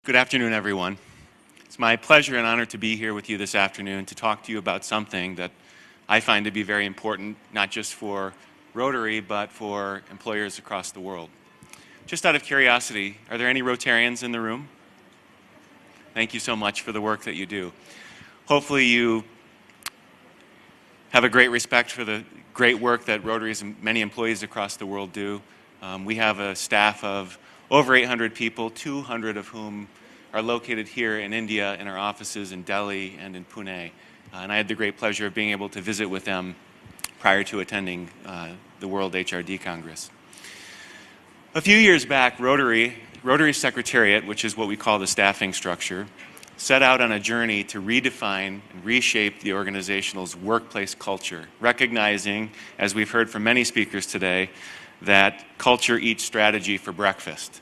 Good afternoon, everyone. It's my pleasure and honor to be here with you this afternoon to talk to you about something that I find to be very important, not just for Rotary, but for employers across the world. Just out of curiosity, are there any Rotarians in the room? Thank you so much for the work that you do. Hopefully you have a great respect for the great work that Rotary's and many employees across the world do. We have a staff of over 800 people, 200 of whom are located here in India in our offices in Delhi and in Pune. And I had the great pleasure of being able to visit with them prior to attending the World HRD Congress. A few years back, Rotary Secretariat, which is what we call the staffing structure, set out on a journey to redefine and reshape the organization's workplace culture, recognizing, as we've heard from many speakers today, that culture eats strategy for breakfast.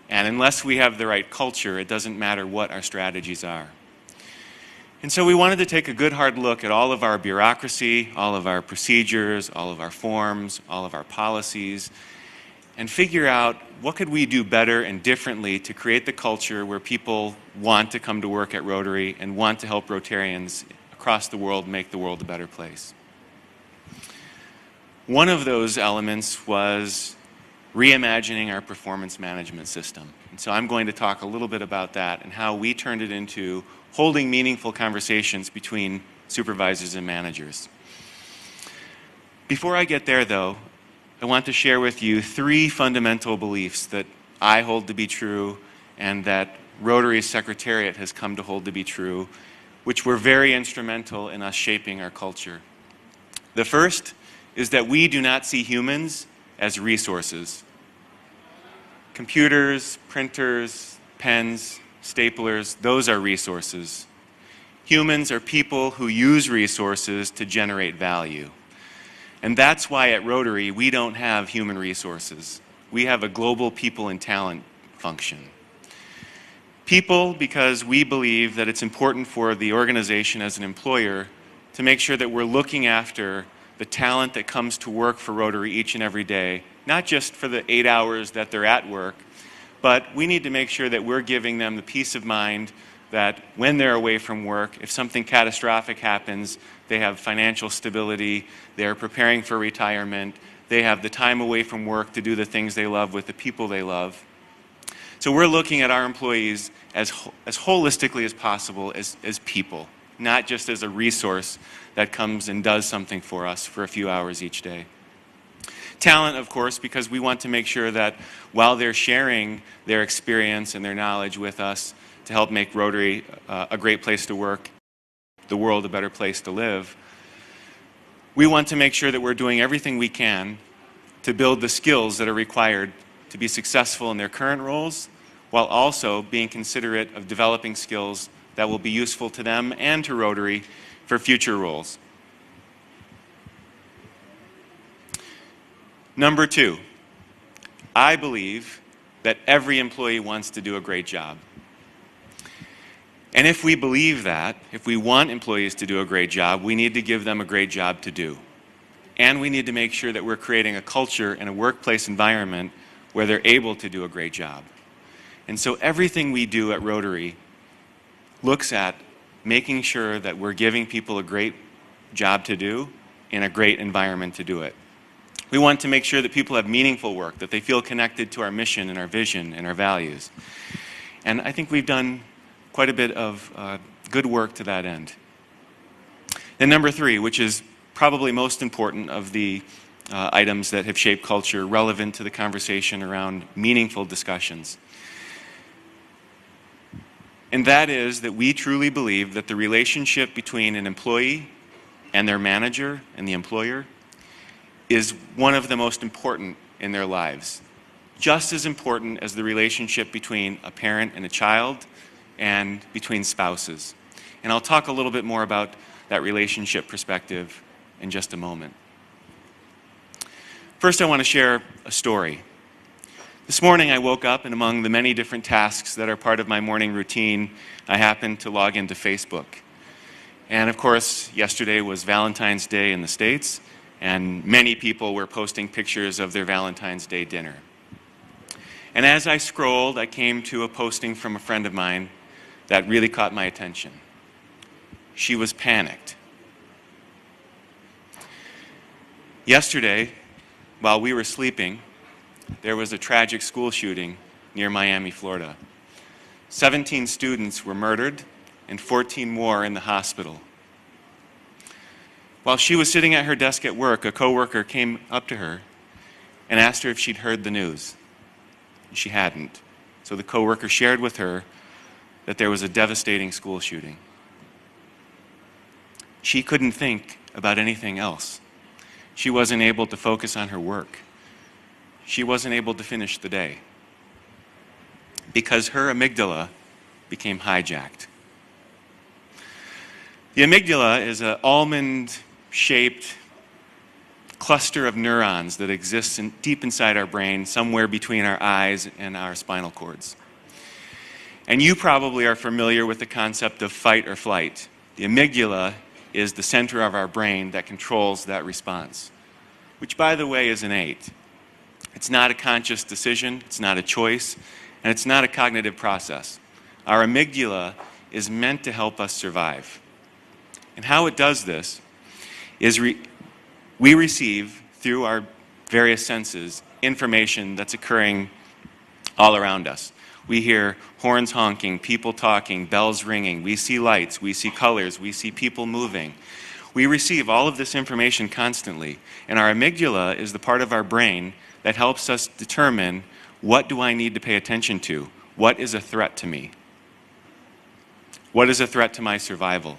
And unless we have the right culture, it doesn't matter what our strategies are. And so we wanted to take a good hard look at all of our bureaucracy, all of our procedures, all of our forms, all of our policies, and figure out what could we do better and differently to create the culture where people want to come to work at Rotary and want to help Rotarians across the world make the world a better place. One of those elements was reimagining our performance management system. And so I'm going to talk a little bit about that and how we turned it into holding meaningful conversations between supervisors and managers. Before I get there, though, I want to share with you three fundamental beliefs that I hold to be true and that Rotary's Secretariat has come to hold to be true, which were very instrumental in us shaping our culture. The first is that we do not see humans as resources. Computers, printers, pens, staplers, those are resources. Humans are people who use resources to generate value. And that's why at Rotary we don't have human resources. We have a global people and talent function. People, because we believe that it's important for the organization as an employer to make sure that we're looking after the talent that comes to work for Rotary each and every day, not just for the 8 hours that they're at work, but we need to make sure that we're giving them the peace of mind that when they're away from work, if something catastrophic happens, they have financial stability, they're preparing for retirement, they have the time away from work to do the things they love with the people they love. So we're looking at our employees as holistically as possible as people, not just as a resource that comes and does something for us for a few hours each day. Talent, of course, because we want to make sure that while they're sharing their experience and their knowledge with us to help make Rotary a great place to work, the world a better place to live, we want to make sure that we're doing everything we can to build the skills that are required to be successful in their current roles, while also being considerate of developing skills that will be useful to them and to Rotary for future roles. Number two, I believe that every employee wants to do a great job. And if we believe that, if we want employees to do a great job, we need to give them a great job to do. And we need to make sure that we're creating a culture and a workplace environment where they're able to do a great job. And so everything we do at Rotary looks at making sure that we're giving people a great job to do in a great environment to do it. We want to make sure that people have meaningful work, that they feel connected to our mission and our vision and our values. And I think we've done quite a bit of good work to that end. And number three, which is probably most important of the items that have shaped culture relevant to the conversation around meaningful discussions. And that is that we truly believe that the relationship between an employee and their manager and the employer is one of the most important in their lives. Just as important as the relationship between a parent and a child and between spouses. And I'll talk a little bit more about that relationship perspective in just a moment. First, I want to share a story. This morning I woke up and among the many different tasks that are part of my morning routine, I happened to log into Facebook. And of course, yesterday was Valentine's Day in the States, and many people were posting pictures of their Valentine's Day dinner. And as I scrolled, I came to a posting from a friend of mine that really caught my attention. She was panicked. Yesterday, while we were sleeping, there was a tragic school shooting near Miami, Florida. 17 students were murdered and 14 more in the hospital. While she was sitting at her desk at work, a coworker came up to her and asked her if she'd heard the news. She hadn't. So the coworker shared with her that there was a devastating school shooting. She couldn't think about anything else. She wasn't able to focus on her work. She wasn't able to finish the day because her amygdala became hijacked. The amygdala is an almond-shaped cluster of neurons that exists deep inside our brain, somewhere between our eyes and our spinal cords. And you probably are familiar with the concept of fight or flight. The amygdala is the center of our brain that controls that response, which, by the way, is innate. It's not a conscious decision, it's not a choice, and it's not a cognitive process. Our amygdala is meant to help us survive. And how it does this is we receive, through our various senses, information that's occurring all around us. We hear horns honking, people talking, bells ringing, we see lights, we see colors, we see people moving. We receive all of this information constantly, and our amygdala is the part of our brain that helps us determine, what do I need to pay attention to? What is a threat to me? What is a threat to my survival?